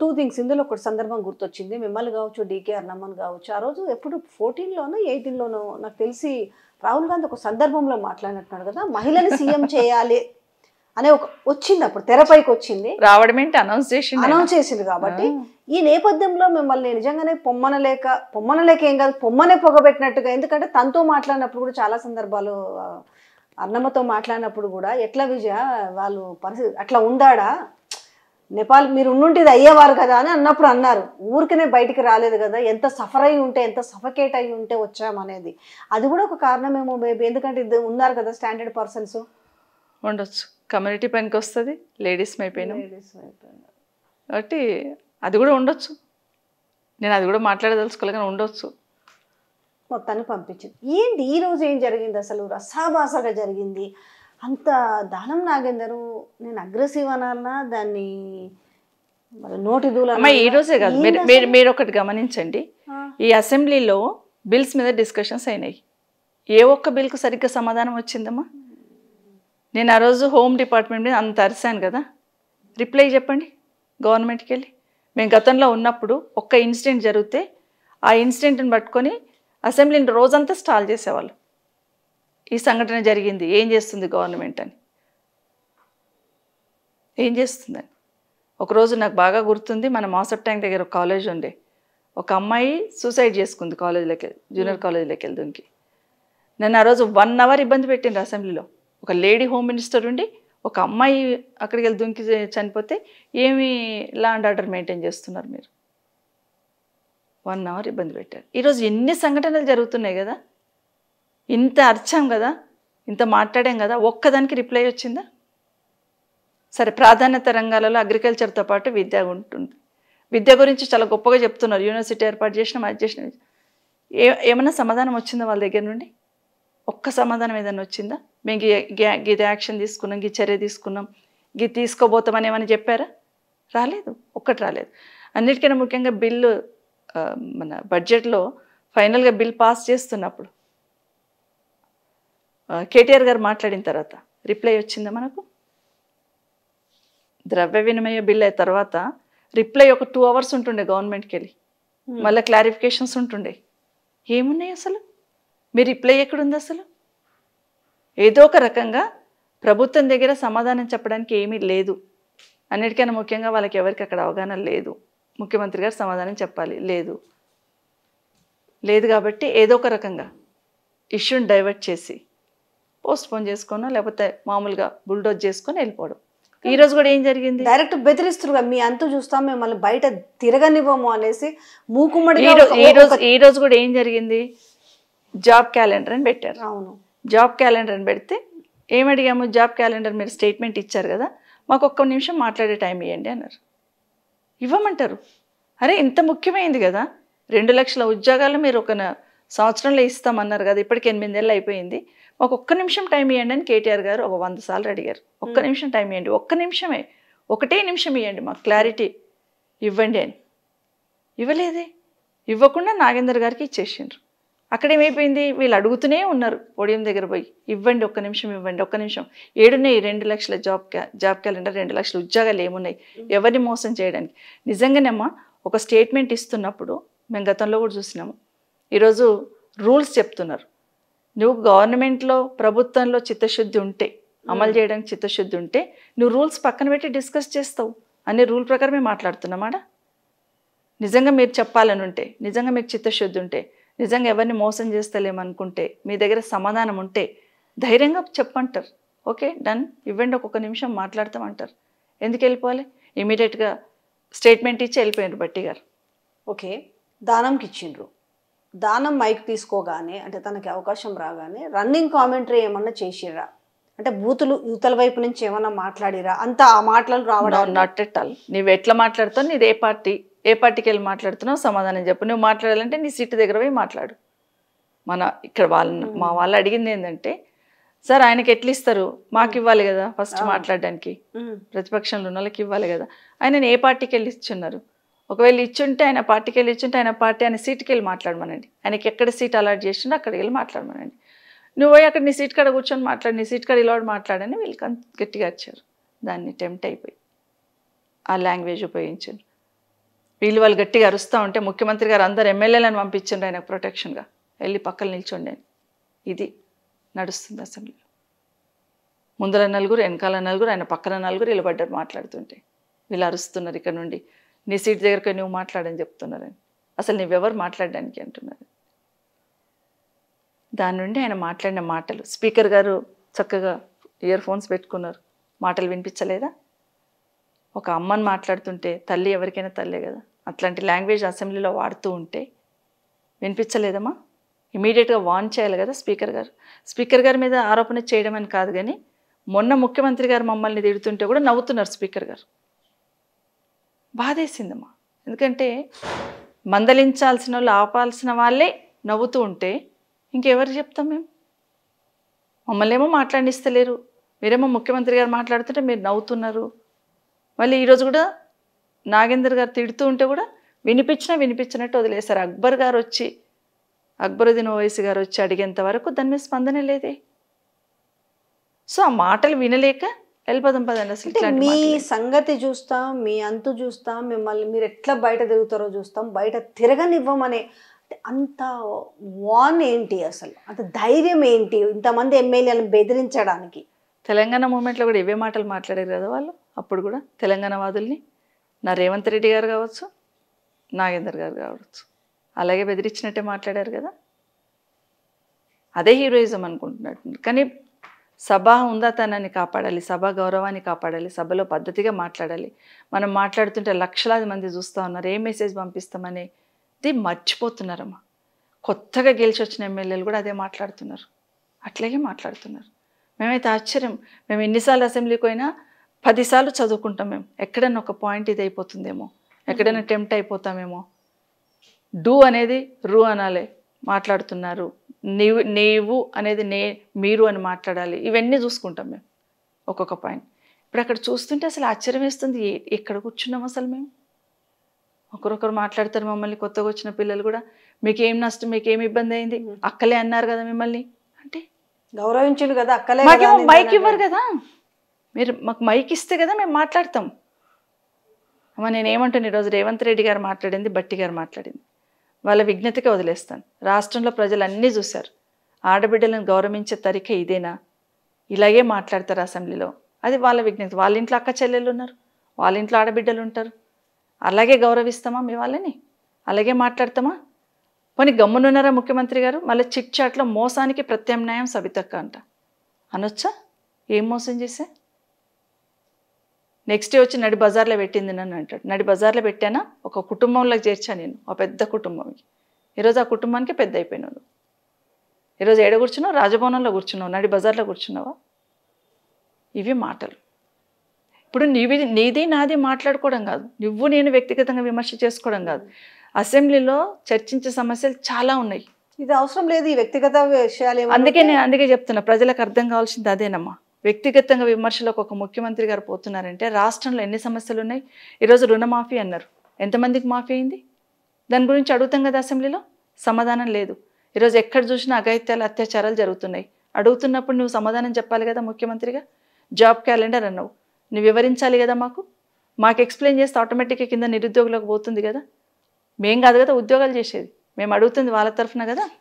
2 things ఇందులో ఒక సందర్భం గుర్తొచ్చింది. మిమ్మల్ని గావచ్చు, డీకే అన్నమ్మని గావచ్చు. ఆ రోజు ఎప్పుడు 14లోనో, 18లోనో నాకు తెలిసి రాహుల్ గాంధీ ఒక సందర్భంలో మాట్లాడినట్టున్నాడు కదా! మహిళని సీఎం చేయాలి అనే ఒక వచ్చింది అప్పుడు తెరపైకొచ్చింది. రావడం ఏంటి అనౌన్స్ చేసింది కాబట్టి ఈ నేపథ్యంలో మిమ్మల్ని నిజంగానే పొమ్మనలేక ఏం కాదు పొమ్మనే పొగబెట్టినట్టుగా, ఎందుకంటే తనతో మాట్లాడినప్పుడు కూడా చాలా సందర్భాలు అన్నమ్మతో మాట్లాడినప్పుడు కూడా ఎట్లా విజయ వాళ్ళు పరిస్థితి అట్లా ఉందాడా, నేపాల్ మీరు ఉండుంటే ఇది అయ్యేవారు కదా అని అన్నప్పుడు అన్నారు. ఊరికనే బయటికి రాలేదు కదా, ఎంత సఫర్ అయి ఉంటే ఎంత సఫకేట్ అయి ఉంటే వచ్చామనేది. అది కూడా ఒక కారణమేమో మేబీ, ఎందుకంటే ఇది ఉన్నారు కదా స్టాండర్డ్ పర్సన్స్. ఉండొచ్చు, కమ్యూనిటీ పనికి వస్తుంది, లేడీస్ అయిపోయినాం కాబట్టి అది కూడా ఉండొచ్చు. నేను అది కూడా మాట్లాడదలుచుకోలే కానీ ఉండొచ్చు. మొత్తాన్ని పంపించింది. ఏంటి ఈరోజు ఏం జరిగింది అసలు? రసాభాసగా జరిగింది అంత. దానం నాగేందర్ నేను అగ్రెసివ్ అనాలన్నా దాన్ని నోటి దూల. ఈ రోజే కాదు, మీరు ఒకటి గమనించండి, ఈ అసెంబ్లీలో బిల్స్ మీద డిస్కషన్స్ అయినాయి. ఏ ఒక్క బిల్కు సరిగ్గా సమాధానం వచ్చిందమ్మా? నేను ఆ రోజు హోమ్ డిపార్ట్మెంట్ మీద అంత అరిశాను కదా, రిప్లై చెప్పండి గవర్నమెంట్కి వెళ్ళి. మేము గతంలో ఉన్నప్పుడు ఒక్క ఇన్సిడెంట్ జరిగితే ఆ ఇన్సిడెంట్ని పట్టుకొని అసెంబ్లీని రోజంతా స్టాల్ చేసేవాళ్ళు. ఈ సంఘటన జరిగింది, ఏం చేస్తుంది గవర్నమెంట్ అని, ఏం చేస్తుందని. ఒకరోజు నాకు బాగా గుర్తుంది, మన మాసప్ ట్యాంక్ దగ్గర ఒక కాలేజ్ ఉండే, ఒక అమ్మాయి సూసైడ్ చేసుకుంది కాలేజీలోకి, జూనియర్ కాలేజీలోకి వెళ్ళి దుంకి. నన్ను ఆ రోజు 1 అవర్ ఇబ్బంది పెట్టింది అసెంబ్లీలో. ఒక లేడీ హోమ్ మినిస్టర్ ఉండి ఒక అమ్మాయి అక్కడికి వెళ్ళి దుంకి చనిపోతే ఏమి లా అండ్ ఆర్డర్ మెయింటైన్ చేస్తున్నారు మీరు? 1 అవర్ ఇబ్బంది పెట్టారు. ఈరోజు ఎన్ని సంఘటనలు జరుగుతున్నాయి కదా, ఇంత అర్చాం కదా, ఇంత మాట్లాడాం కదా, ఒక్కదానికి రిప్లై వచ్చిందా? సరే, ప్రాధాన్యత రంగాలలో అగ్రికల్చర్తో పాటు విద్య ఉంటుంది. విద్య గురించి చాలా గొప్పగా చెప్తున్నారు, యూనివర్సిటీ ఏర్పాటు చేసినాం, అది చేసినాం. ఏమన్నా సమాధానం వచ్చిందా వాళ్ళ దగ్గర నుండి? ఒక్క సమాధానం ఏదైనా వచ్చిందా? మేము గీత యాక్షన్ తీసుకున్నాం, గీ చర్య తీసుకున్నాం, గీ తీసుకోబోతామని ఏమని చెప్పారా? రాలేదు, ఒక్కటి రాలేదు. అన్నిటికన్నా ముఖ్యంగా బిల్లు మన బడ్జెట్లో ఫైనల్గా బిల్ పాస్ చేస్తున్నప్పుడు కేటీఆర్ గారు మాట్లాడిన తర్వాత రిప్లై వచ్చిందా మనకు? ద్రవ్య వినిమయ బిల్ అయిన తర్వాత రిప్లై ఒక 2 అవర్స్ ఉంటుండే గవర్నమెంట్కి వెళ్ళి, మళ్ళీ క్లారిఫికేషన్స్ ఉంటుండే. ఏమున్నాయి అసలు? మీ రిప్లై ఎక్కడుంది అసలు? ఏదో ఒక రకంగా ప్రభుత్వం దగ్గర సమాధానం చెప్పడానికి ఏమీ లేదు. అన్నిటికన్నా ముఖ్యంగా వాళ్ళకి ఎవరికి అక్కడ అవగాహన లేదు. ముఖ్యమంత్రి గారు సమాధానం చెప్పాలి, లేదు కాబట్టి ఏదో ఒక రకంగా ఇష్యూని డైవర్ట్ చేసి పోస్ట్పోన్ చేసుకోనో లేకపోతే మామూలుగా బుల్డోజ్ చేసుకొని వెళ్ళిపోవడం. ఈరోజు కూడా ఏం జరిగింది? డైరెక్ట్ బెదిరిస్తున్నారు, మీ అంతు చూస్తాం, మిమ్మల్ని బయట తిరగనివ్వము అనేసి మూకుమ్మడి. ఈ రోజు కూడా ఏం జరిగింది? జాబ్ క్యాలెండర్ అని పెట్టారు. అవును, జాబ్ క్యాలెండర్ అని పెడితే ఏమడిగాము? జాబ్ క్యాలెండర్ మీరు స్టేట్మెంట్ ఇచ్చారు కదా, మాకు 1 నిమిషం మాట్లాడే టైం ఇవ్వండి అన్నారు. ఇవ్వమంటారు. అరే, ఇంత ముఖ్యమైంది కదా, 2 లక్షల ఉద్యోగాలు మీరు 1 సంవత్సరంలో ఇస్తామన్నారు కదా, ఇప్పటికి 8 ఏళ్ళు అయిపోయింది, మాకు 1 నిమిషం టైం ఇవ్వండి అని కేటీఆర్ గారు ఒక 100 సార్లు అడిగారు. 1 నిమిషం టైం ఇవ్వండి, 1 నిమిషమే, 1 నిమిషం ఇవ్వండి, మాకు క్లారిటీ ఇవ్వండి అని. ఇవ్వలేదే. ఇవ్వకుండా నాగేందర్ గారికి ఇచ్చేసిండ్రు. అక్కడ ఏమైపోయింది? వీళ్ళు అడుగుతూనే ఉన్నారు పోడియం దగ్గర పోయి, ఇవ్వండి 1 నిమిషం, ఇవ్వండి 1 నిమిషం. ఏడున్నాయి 2 లక్షల జాబ్ క్యాలెండర్, 2 లక్షల ఉద్యోగాలు ఏమున్నాయి? ఎవరిని మోసం చేయడానికి? నిజంగానేమ్మా ఒక స్టేట్మెంట్ ఇస్తున్నప్పుడు మేము గతంలో కూడా చూసినాము, ఈరోజు రూల్స్ చెప్తున్నారు. నువ్వు గవర్నమెంట్లో ప్రభుత్వంలో చిత్తశుద్ధి ఉంటే, అమలు చేయడానికి చిత్తశుద్ధి ఉంటే నువ్వు రూల్స్ పక్కన పెట్టి డిస్కస్ చేస్తావు. అనే రూల్ ప్రకారమే మాట్లాడుతున్నామాడ. నిజంగా మీరు చెప్పాలని ఉంటే, నిజంగా మీకు చిత్తశుద్ధి ఉంటే, నిజంగా ఎవరిని మోసం చేస్తలేమనుకుంటే, మీ దగ్గర సమాధానం ఉంటే ధైర్యంగా చెప్పంటారు. ఓకే డన్, ఇవ్వండి 1 నిమిషం మాట్లాడతామంటారు. ఎందుకు వెళ్ళిపోవాలి? ఇమీడియట్గా స్టేట్మెంట్ ఇచ్చి వెళ్ళిపోయారు బట్టి గారు. ఓకే, దానంకి ఇచ్చిండ్రు. దానం మైక్ తీసుకోగానే, అంటే తనకి అవకాశం రాగానే రన్నింగ్ కామెంటరీ ఏమన్నా చేసిర్రా? అంటే బూతులు యువతల వైపు నుంచి ఏమన్నా మాట్లాడిరా? అంత ఆ మాటలు రావడం? Not at all. నువ్వు ఎట్లా మాట్లాడుతావు, నీది ఏ పార్టీకి వెళ్ళి మాట్లాడుతున్నావు సమాధానం చెప్పు. నువ్వు మాట్లాడాలంటే నీ సీటు దగ్గర పోయి మాట్లాడు. ఇక్కడ మా వాళ్ళు అడిగింది ఏంటంటే, సార్ ఆయనకి ఎట్లా ఇస్తారు, మాకు ఇవ్వాలి కదా ఫస్ట్ మాట్లాడడానికి, ప్రతిపక్షంలో ఉన్న వాళ్ళకి ఇవ్వాలి కదా. ఆయన ఏ పార్టీకి వెళ్ళి ఇచ్చున్నారు? ఒకవేళ ఇచ్చుంటే ఆయన పార్టీకి వెళ్ళి ఇచ్చుంటే ఆయన పార్టీ ఆయన సీటుకి వెళ్ళి మాట్లాడమనండి. ఆయనకి ఎక్కడ సీట్ అలాట్ చేసిండో అక్కడికి వెళ్ళి మాట్లాడమనండి. నువ్వు పోయి అక్కడ నీ సీట్ కాడ కూర్చొని మాట్లాడు, నీ సీట్ కాడ ఇలా మాట్లాడని వీళ్ళకి గట్టిగా వచ్చారు. దాన్ని టెంప్ట్ అయిపోయి ఆ లాంగ్వేజ్ ఉపయోగించారు. వాళ్ళు గట్టిగా అరుస్తూ ఉంటే ముఖ్యమంత్రి గారు అందరు ఎమ్మెల్యేలను పంపించండి ఆయనకు ప్రొటెక్షన్గా, వెళ్ళి పక్కన నిల్చోండి అని. ఇది నడుస్తుంది అసెంబ్లీలో. ముందర నలుగురు, వెనకాల నలుగురు, ఆయన పక్కన నలుగురు నిలబడ్డారు మాట్లాడుతుంటే. వీళ్ళు అరుస్తున్నారు ఇక్కడ నుండి, నీ సీట్ దగ్గరకు నువ్వు మాట్లాడని చెప్తున్నారని. అసలు నువ్వెవరు మాట్లాడడానికి అంటున్నారు. దాని నుండి ఆయన మాట్లాడిన మాటలు, స్పీకర్ గారు చక్కగా ఇయర్ ఫోన్స్ పెట్టుకున్నారు, మాటలు వినిపించలేదా? ఒక అమ్మని మాట్లాడుతుంటే, తల్లి ఎవరికైనా తల్లే కదా, అట్లాంటి లాంగ్వేజ్ అసెంబ్లీలో వాడుతూ ఉంటే వినిపించలేదమ్మా? ఇమీడియట్గా వార్న్ చేయాలి కదా స్పీకర్ గారు. స్పీకర్ గారి మీద ఆరోపణ చేయడం అని కాదు, కానీ మొన్న ముఖ్యమంత్రి గారు మమ్మల్ని తిడుతుంటే కూడా నవ్వుతున్నారు స్పీకర్ గారు. బాధేసిందమ్మా. ఎందుకంటే మందలించాల్సిన వాళ్ళు, ఆపాల్సిన వాళ్ళే నవ్వుతూ ఉంటే ఇంకెవరు చెప్తాం మేము? మమ్మల్ని ఏమో మాట్లాడిస్తలేరు, మీరేమో ముఖ్యమంత్రి గారు మాట్లాడుతుంటే మీరు నవ్వుతున్నారు. మళ్ళీ ఈరోజు కూడా నాగేందర్ గారు తిడుతూ ఉంటే కూడా వినిపించినట్టు వదిలేశారు. అక్బర్ గారు వచ్చి, అక్బరుద్దీన్ ఓవైసీ గారు వచ్చి అడిగేంత వరకు దాని మీద స్పందనే లేదే. సో ఆ మాటలు వినలేక వెళ్ళిపోదాం పదండి. అసలు మీ సంగతి చూస్తాం, మీ అంతు చూస్తాం, మిమ్మల్ని మీరు ఎట్లా బయట తిరుగుతారో చూస్తాం, బయట తిరగనివ్వమనే అంత వాన్ ఏంటి, అసలు అంత ధైర్యం ఏంటి ఇంతమంది ఎమ్మెల్యేలను బెదిరించడానికి? తెలంగాణ మూమెంట్లో కూడా ఇవే మాటలు మాట్లాడారు కదా వాళ్ళు. అప్పుడు కూడా తెలంగాణ వాదుల్ని, నా రేవంత్ రెడ్డి గారు కావచ్చు, నాగేందర్ గారు కావచ్చు, అలాగే బెదిరించినట్టే మాట్లాడారు కదా. అదే హీరోయిజం అనుకుంటున్నట్టు. కానీ సభ ఉందాతనాన్ని కాపాడాలి, సభ గౌరవాన్ని కాపాడాలి, సభలో పద్ధతిగా మాట్లాడాలి. మనం మాట్లాడుతుంటే లక్షలాది మంది చూస్తూ ఉన్నారు, ఏ మెసేజ్ పంపిస్తామనేది మర్చిపోతున్నారమ్మా. కొత్తగా గెలిచి వచ్చిన ఎమ్మెల్యేలు కూడా అదే మాట్లాడుతున్నారు, అట్లాగే మాట్లాడుతున్నారు. మేమైతే ఆశ్చర్యం. మేము ఎన్నిసార్లు అసెంబ్లీకి పోయినా 10 సార్లు చదువుకుంటాం. మేము ఎక్కడైనా ఒక పాయింట్ ఇది అయిపోతుందేమో, ఎక్కడైనా టెంప్ట్ అయిపోతామేమో. డూ అనేది రూ అనాలి, మాట్లాడుతున్నారు. నీవు అనేది మీరు అని మాట్లాడాలి. ఇవన్నీ చూసుకుంటాం మేము ఒక్కొక్క పాయింట్. ఇప్పుడు అక్కడ చూస్తుంటే అసలు ఆశ్చర్యం వేస్తుంది, ఎక్కడ కూర్చున్నాం అసలు మేము. ఒకరొకరు మాట్లాడతారు మమ్మల్ని, కొత్తగా వచ్చిన పిల్లలు కూడా, మీకేం నష్టం, మీకేం ఇబ్బంది అయింది, అక్కలే అన్నారు కదా మిమ్మల్ని అంటే. గౌరవించుడు కదా అక్కలే, మాకేమో మైక్ ఇవ్వరు కదా. మీరు మాకు మైక్ ఇస్తే కదా మేము మాట్లాడతాం. అమ్మ నేనేమంటాను, ఈరోజు రేవంత్ రెడ్డి గారు మాట్లాడింది, బట్టి గారు మాట్లాడింది వాళ్ళ విజ్ఞతకే వదిలేస్తాను. రాష్ట్రంలో ప్రజలు అన్నీ చూశారు. ఆడబిడ్డలను గౌరవించే తరిక ఇదేనా? ఇలాగే మాట్లాడతారు అసెంబ్లీలో, అది వాళ్ళ విజ్ఞత. వాళ్ళ ఇంట్లో అక్క చెల్లెళ్ళు ఉన్నారు, వాళ్ళ ఇంట్లో ఆడబిడ్డలు ఉంటారు. అలాగే గౌరవిస్తామా మీ వాళ్ళని? అలాగే మాట్లాడతామా? పోనీ గమ్మునున్నారా ముఖ్యమంత్రి గారు? మళ్ళీ చిట్ చాట్లో మోసానికి ప్రత్యామ్నాయం సబితక్క అంట అనొచ్చా? ఏం మోసం చేసే? నెక్స్ట్ డే వచ్చి నడి బజార్లో పెట్టింది నన్ను అంటాడు. నడి బజార్లో పెట్టానా? ఒక కుటుంబంలోకి చేర్చా నేను, ఒక పెద్ద కుటుంబంకి. ఈరోజు ఆ కుటుంబానికి పెద్ద అయిపోయినావు. ఈరోజు ఏడ కూర్చున్నావు? రాజభవనంలో కూర్చున్నావు, నడి బజార్లో కూర్చున్నావా? ఇవి మాటలు. ఇప్పుడు నీది నాది మాట్లాడుకోవడం కాదు, నువ్వు నేను వ్యక్తిగతంగా విమర్శ చేసుకోవడం కాదు. అసెంబ్లీలో చర్చించే సమస్యలు చాలా ఉన్నాయి. ఇది అవసరం లేదు, ఈ వ్యక్తిగత విషయాలు. అందుకే చెప్తున్నా, ప్రజలకు అర్థం కావాల్సింది అదేనమ్మా. వ్యక్తిగతంగా విమర్శలకు ఒక ముఖ్యమంత్రి గారు పోతున్నారంటే రాష్ట్రంలో ఎన్ని సమస్యలు ఉన్నాయి. ఈరోజు రుణమాఫీ అన్నారు, ఎంతమందికి మాఫీ అయింది? దాని గురించి అడుగుతాం కదా అసెంబ్లీలో, సమాధానం లేదు. ఈరోజు ఎక్కడ చూసినా అఘాయిత్యాలు, అత్యాచారాలు జరుగుతున్నాయి. అడుగుతున్నప్పుడు నువ్వు సమాధానం చెప్పాలి కదా ముఖ్యమంత్రిగా. జాబ్ క్యాలెండర్ అన్నావు, నువ్వు వివరించాలి కదా మాకు ఎక్స్ప్లెయిన్ చేస్తే ఆటోమేటిక్గా కింద నిరుద్యోగులకు పోతుంది కదా. మేం కాదు కదా ఉద్యోగాలు చేసేది, మేము అడుగుతుంది వాళ్ళ తరఫున కదా.